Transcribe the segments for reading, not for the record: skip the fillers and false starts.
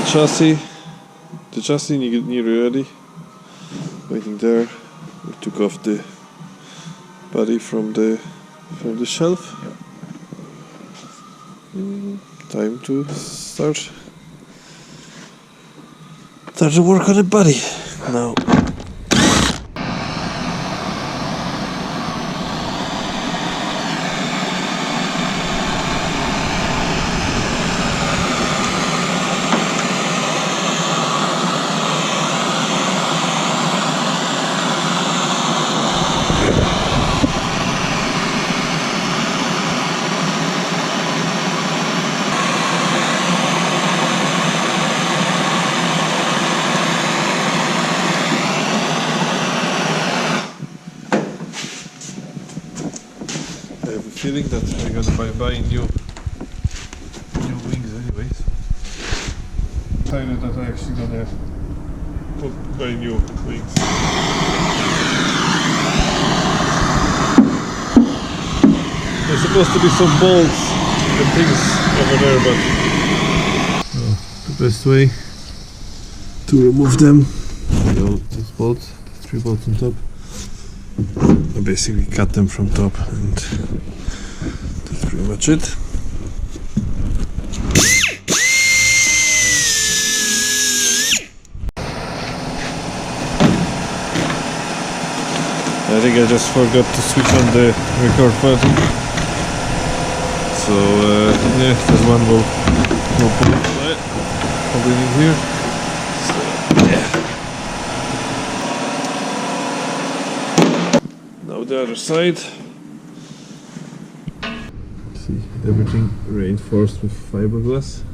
chassis. The chassis nearly ready. Waiting there. We took off the body from the shelf. Time to start to work on the body now. I have a feeling that we're gonna buy new wings anyways. Decided that I actually gonna buy new wings. There's supposed to be some bolts and things over there, but the best way to remove them, these bolts, 3 bolts on top. I basically cut them from top, and that's pretty much it. I think I just forgot to switch on the record button. So yeah, there's one bolt holding in here. So yeah. Now the other side. See, everything reinforced with fiberglass.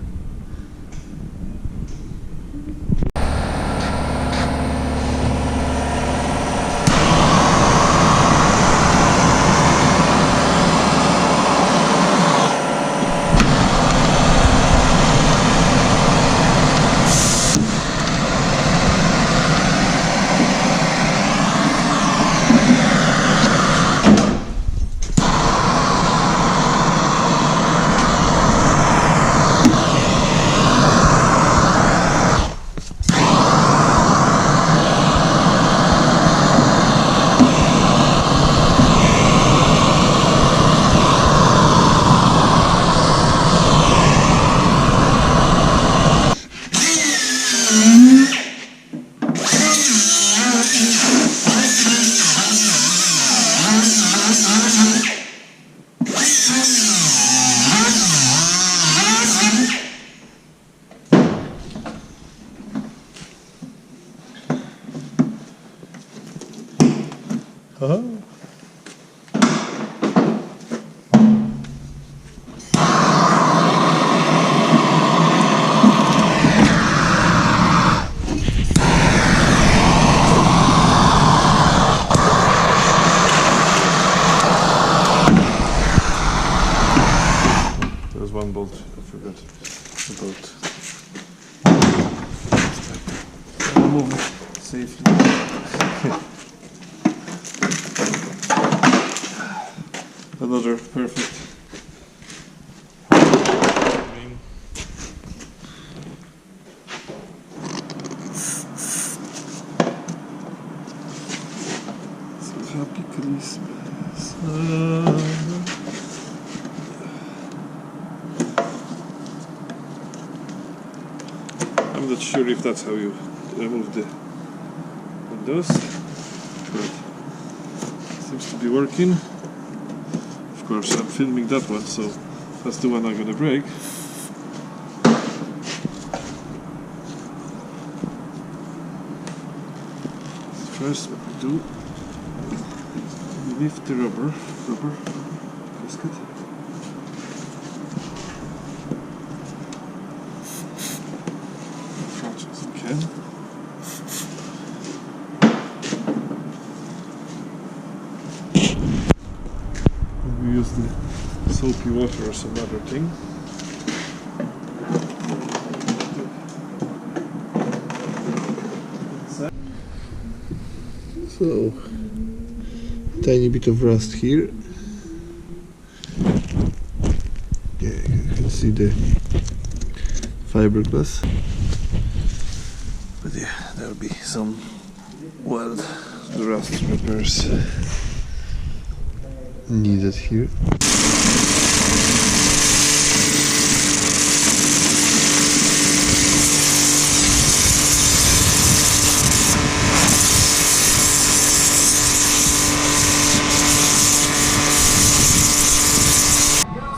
There's one bolt, I forgot about. Remove it safely. Another perfect ring. So happy Christmas. I'm not sure if that's how you remove the windows, but it seems to be working. Of course, I'm filming that one, so that's the one I'm gonna break. First, what we do, we lift the rubber gasket. As much as we can. We use the soapy water or some other thing. So, tiny bit of rust here. Yeah, you can see the fiberglass. yeah, there'll be some weld the rust repairs needed here.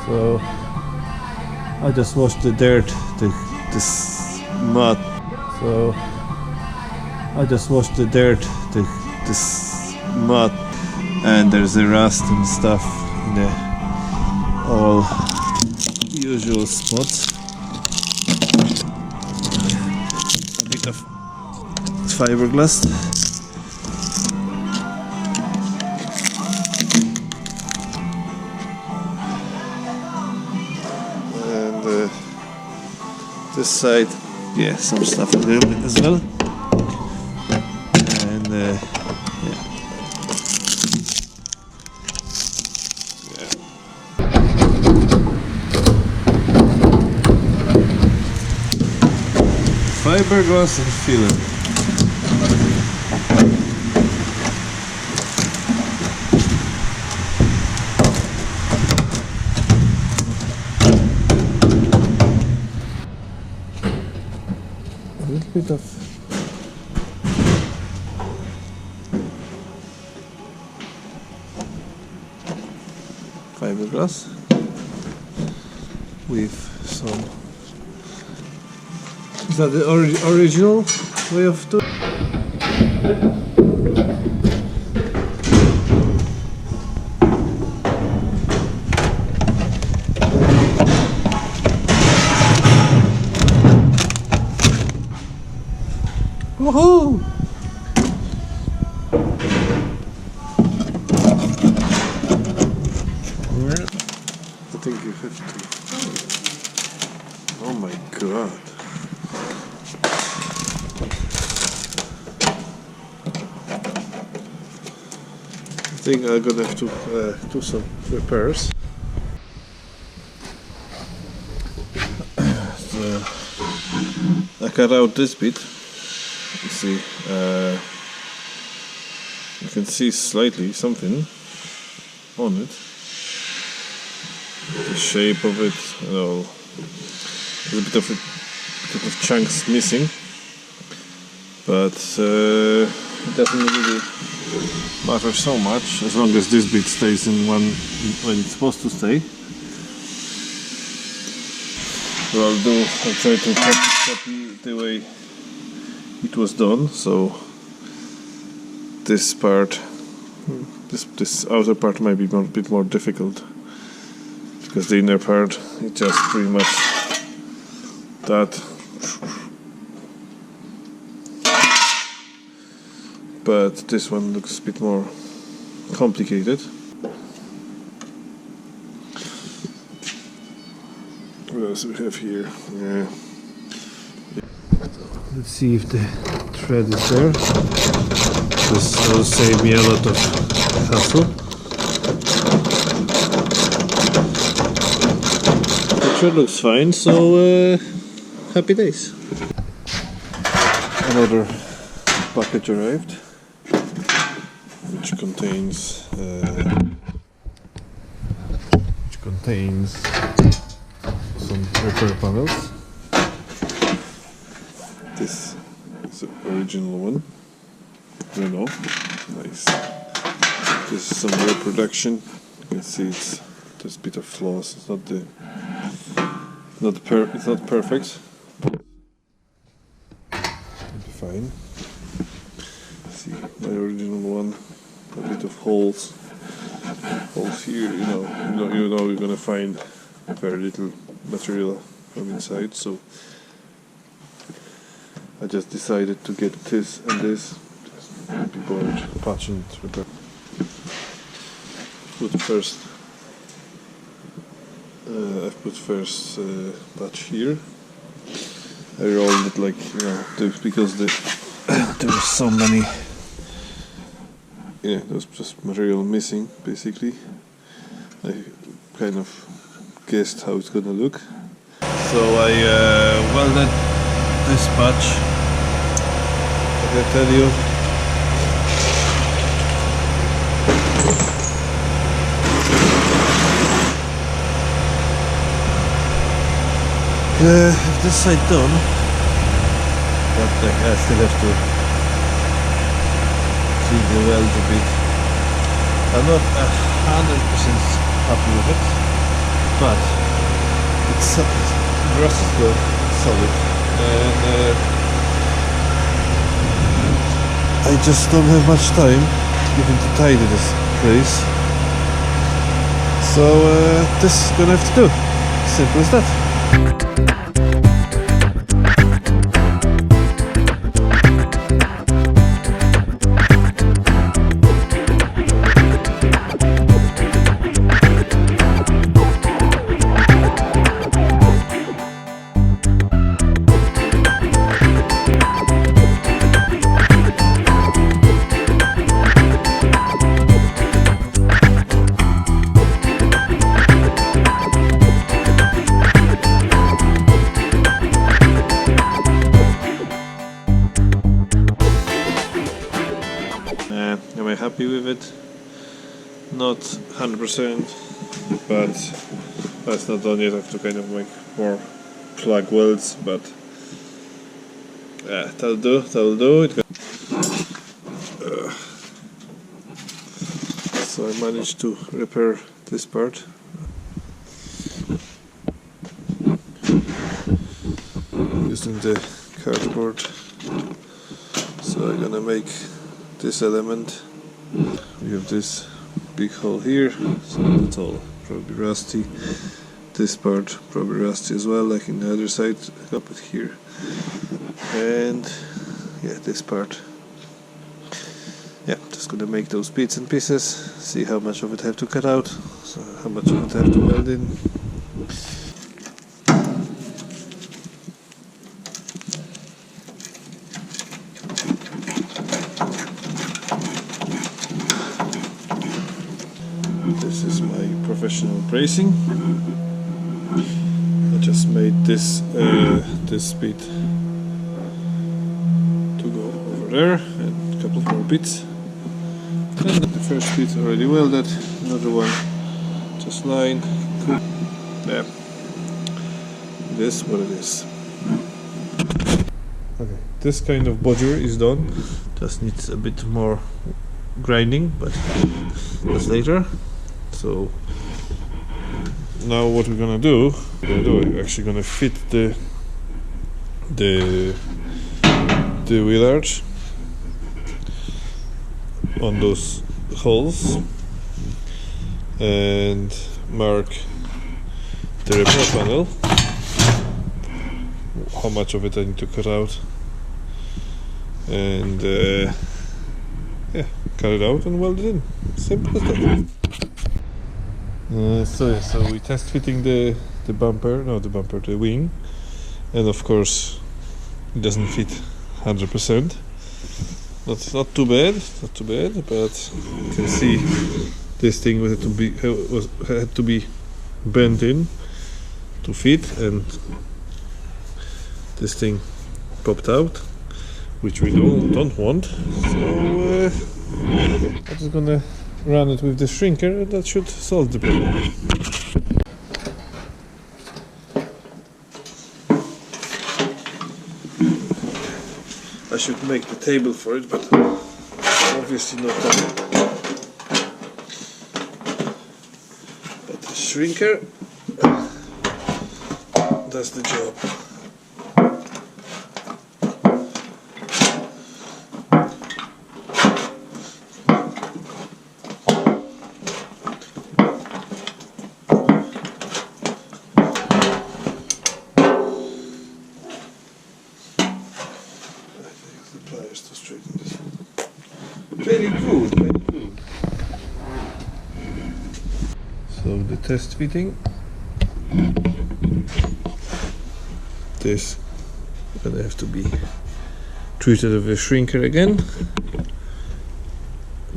So I just washed the dirt, this mud. So I just washed the dirt, this mud, and there's the rust and stuff in the all usual spots. A bit of fiberglass. This side, yeah, some stuff a little bit as well, and yeah. Fiberglass and filler. A little bit of fiberglass with some. Is that the original way of doing? Woohoo! I think you have to. Oh my god. I think I'm gonna have to do some repairs. So I cut out this bit. You see, you can see slightly something on it. The shape of it, you know, there's a bit of chunks missing, but it doesn't really matter so much as long as this bit stays in one when it's supposed to stay. What I'll try to copy the way it was done. So this part, this outer part might be a bit more difficult, because the inner part is just pretty much that. But this one looks a bit more complicated. What else do we have here? Yeah. Let's see if the thread is there. This will save me a lot of hassle. The thread looks fine, so happy days. Another package arrived, which contains some repair panels. This is the original one, renault. Nice. This is some reproduction. You can see there's a bit of flaws. It's not perfect, but it'll be fine. See my original one. A bit of holes here. You know you're gonna find very little material from inside. So I just decided to get this and this. Just be bored, patch and repair. I've put first patch here. I rolled it like, because there was so many. Yeah, there was just material missing, basically. I kind of guessed how it's gonna look. So I welded this patch I tell you. This side done, but like, I still have to clean the weld a bit. I'm not 100% happy with it, but it's the rest is good, it's solid, and I just don't have much time even to tidy this place, so this is gonna have to do. Simple as that. Am I happy with it? Not 100%, but that's not done yet. I have to kind of make more plug welds, but that'll do. So I managed to repair this part. Using the cardboard. So I'm gonna make this element. We have this big hole here, so that's all probably rusty. This part probably rusty as well, like in the other side. I got it here, and yeah, this part. Yeah, just gonna make those bits and pieces. See how much of it I have to cut out, so how much of it I have to weld in. This is my professional bracing. I just made this this bit to go over there, and a couple more bits. And the first bit already welded. Another one just lined. Cool. Yeah. This what it is. Okay, this kind of bodger is done. Just needs a bit more grinding, but that's later. So now what we're gonna do, we're actually gonna fit the wheel arch on those holes and mark the repair panel, how much of it I need to cut out, and yeah, cut it out and weld it in. Simple as that. So we test fitting the wing, and of course it doesn't fit 100%. Not too bad, but you can see this thing had to be bent in to fit, and this thing popped out, which we don't want. So I'm just gonna run it with the shrinker, and that should solve the problem. I should make the table for it, but obviously not done. But the shrinker does the job. To straighten this. Very good, very good. So the test fitting. This gonna have to be treated with a shrinker again.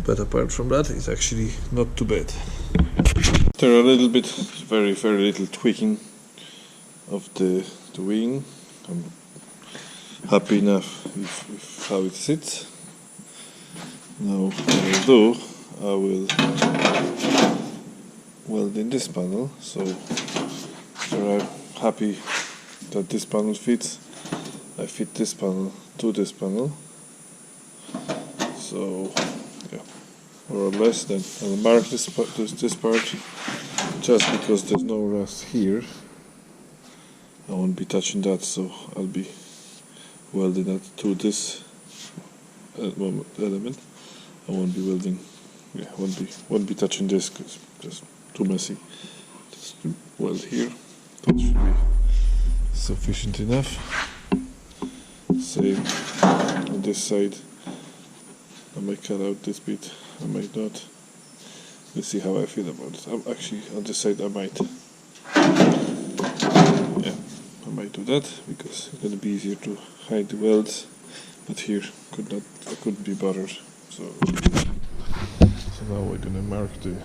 But apart from that, it's actually not too bad. There are a little bit, very little tweaking of the wing. happy enough with how it sits. Now what I'll do, I will weld in this panel. So I'm happy that this panel fits. I fit this panel to this panel. So yeah, more or less. Then I'll mark this part, just because there's no rust here. I won't be touching that, so I'll be welding that to this element. I won't be welding. Yeah, won't be touching this because it's too messy. Just weld here. That should be sufficient enough. Same on this side. I might cut out this bit. I might not. We'll see how I feel about it. I'm actually on this side. I might. Yeah, I might do that because it's gonna be easier to hide the welds. But here, I couldn't be bothered. So now we're gonna mark the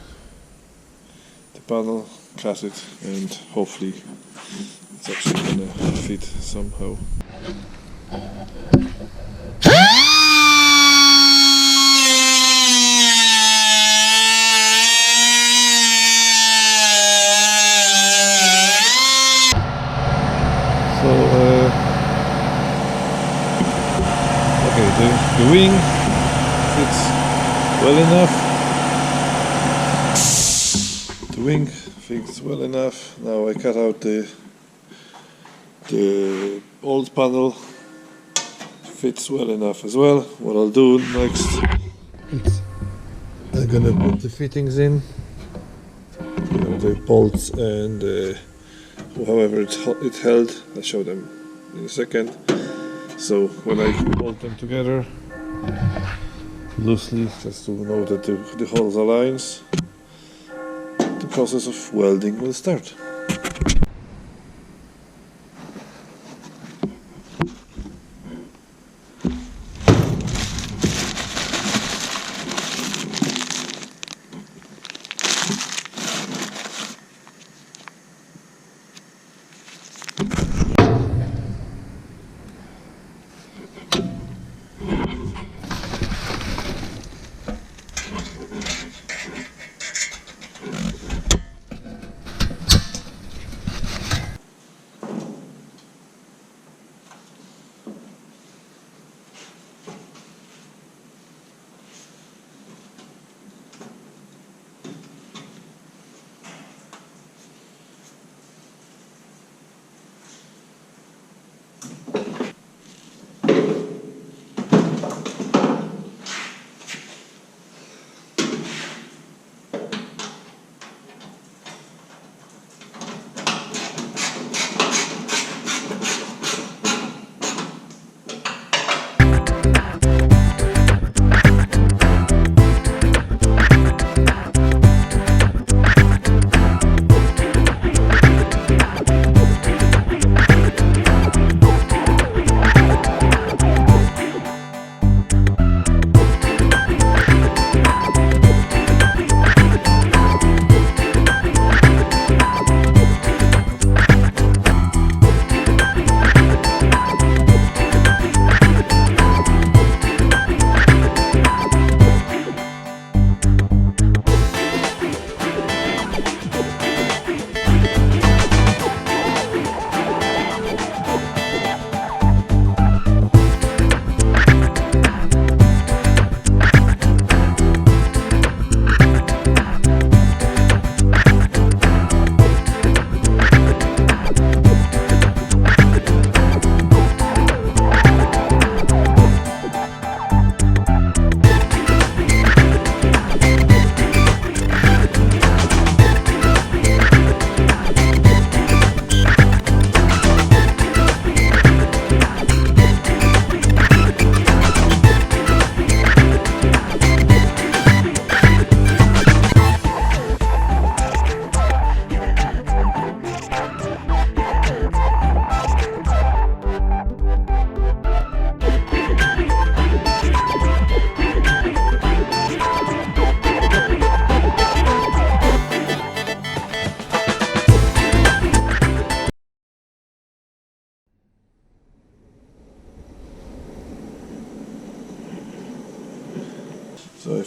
panel, cut it, and hopefully it's actually gonna fit somehow. So okay, the wing fits well enough. The wing fits well enough. Now I cut out the old panel. Fits well enough as well. What I'll do next, I'm gonna put the fittings in, the bolts and however it held. I'll show them in a second. So when I bolt them together loosely, just to know that the holes aligns, the process of welding will start.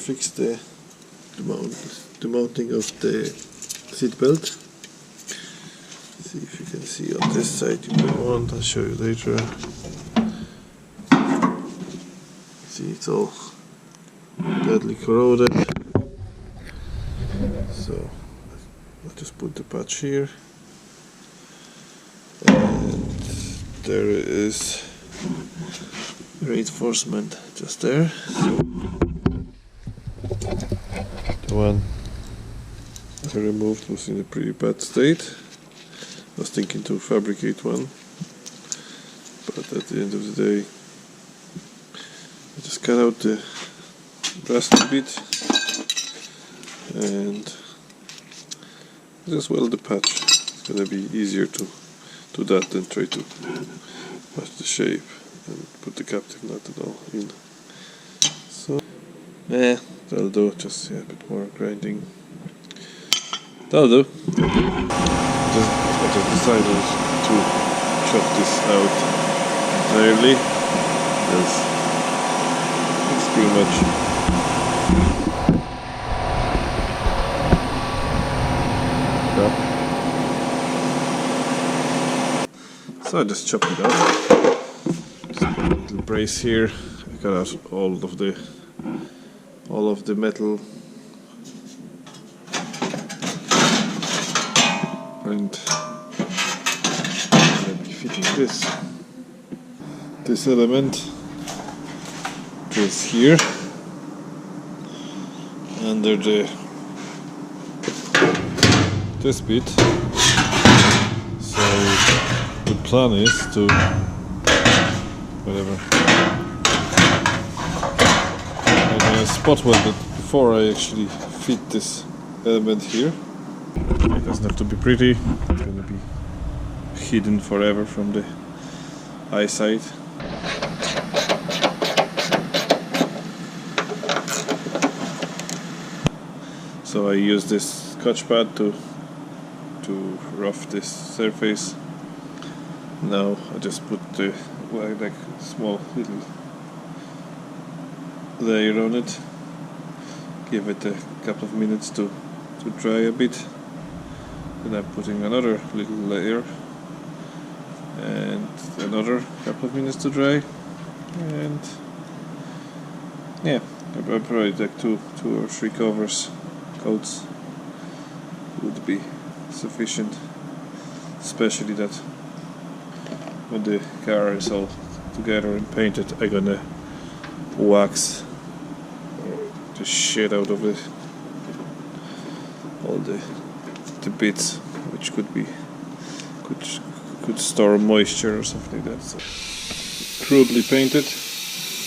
fix the mounting of the seat belt. See if you can see on this side you put on. I'll show you later. See, it's all badly corroded. So I'll just put the patch here, and there is reinforcement just there. So the one I removed was in a pretty bad state. I was thinking to fabricate one, but at the end of the day I just cut out the rusty bit and just weld the patch. It's gonna be easier to do that than try to match the shape and put the captive nut and all in. So that'll do. Just a bit more grinding. That'll do. I just decided to chop this out entirely because it's too much. So I just chopped it out. Just put a little brace here. I cut out all of the metal and I'll be fitting this element is here under this bit. So the plan is to I'm gonna spot weld it before I actually fit this element here. It doesn't have to be pretty, it's gonna be hidden forever from the eyesight. So I use this scotch pad to rough this surface. Now I just put the like small little layer on it, give it a couple of minutes to dry a bit. Then I'm putting another little layer and another couple of minutes to dry, and yeah, I probably like two or three coats would be sufficient, especially that when the car is all together and painted I'm gonna wax the shit out of it, all the bits which could store moisture or something like that. So crudely painted,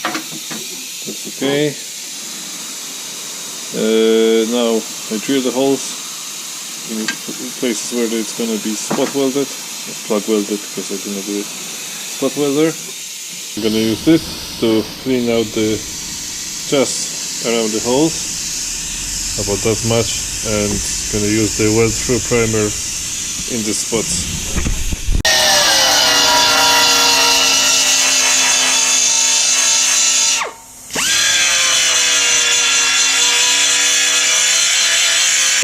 that's okay. Now I drill the holes in places where it's gonna be spot welded, plug welded, because I'm gonna do it spot welder. I'm gonna use this to clean out the just around the holes, about that much, and gonna use the weld through primer in the spots.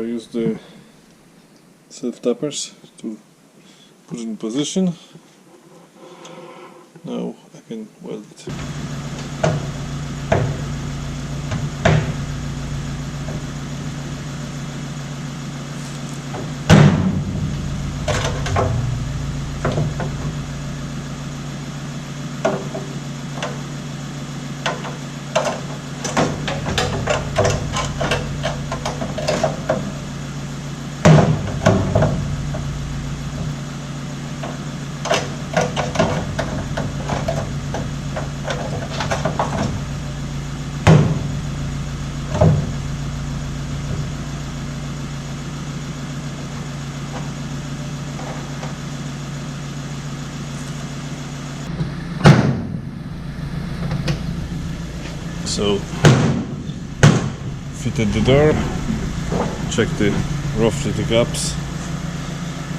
I use the self-tappers to put it in position. Now I can weld it. So fitted the door, checked roughly the gaps.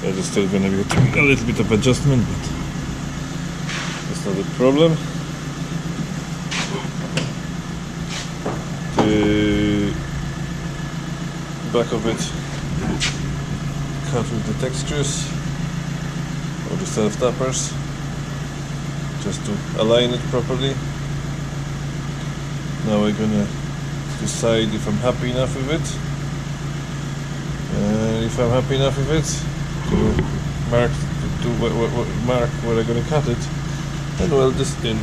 There's still gonna be a little bit of adjustment, but that's not a problem. The back of it cut with the textures or the self-tappers, just to align it properly. Now we're gonna decide if I'm happy enough with it, and if I'm happy enough with it, to mark where I'm gonna cut it and weld this in.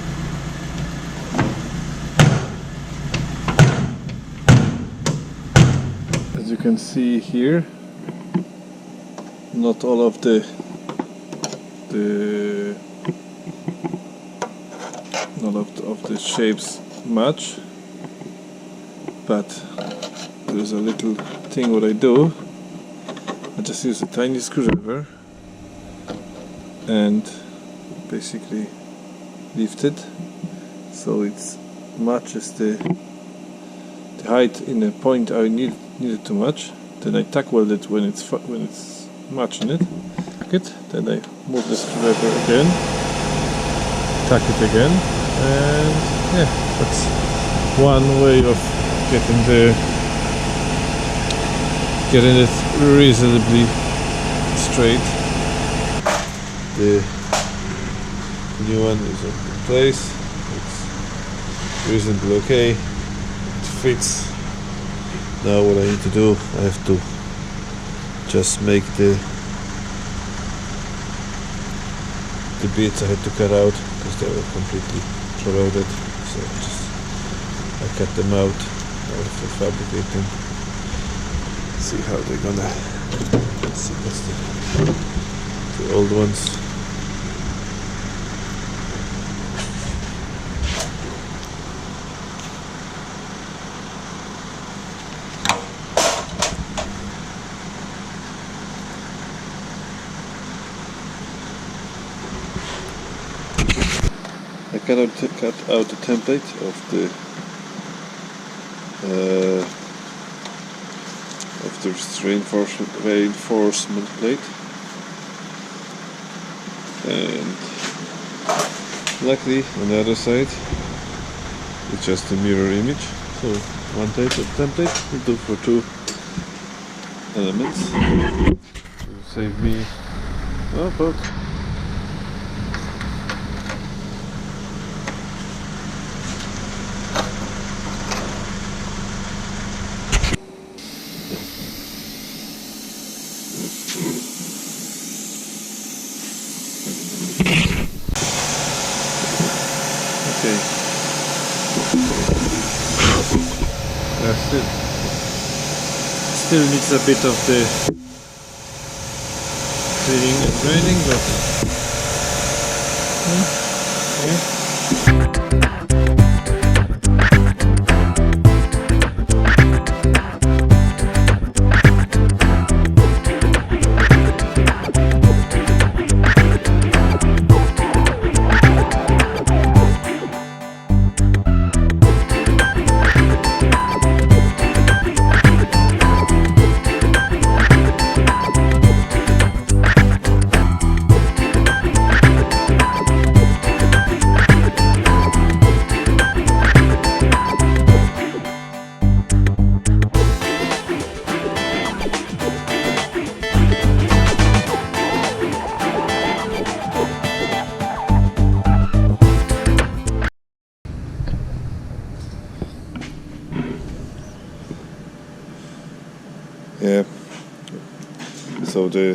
As you can see here, not all of the shapes match, but there's a little thing what I do. I just use a tiny screwdriver and basically lift it so it matches the height in a point I need it to match. Then I tack weld it when it's matching it. Then I move the screwdriver again, tack it again, and yeah, that's one way of getting it reasonably straight. The new one is in place. It's reasonably okay. It fits. Now what I need to do, I have to just make the bits I had to cut out because they were completely corroded. So I cut them out for fabricating. See how they're gonna. Let's see, that's the old ones. I cut out the template of the reinforcement plate, and luckily on the other side it's just a mirror image, so one template will do for two elements. It will save me about still needs a bit of the cleaning and grinding, but yeah. Yeah, so the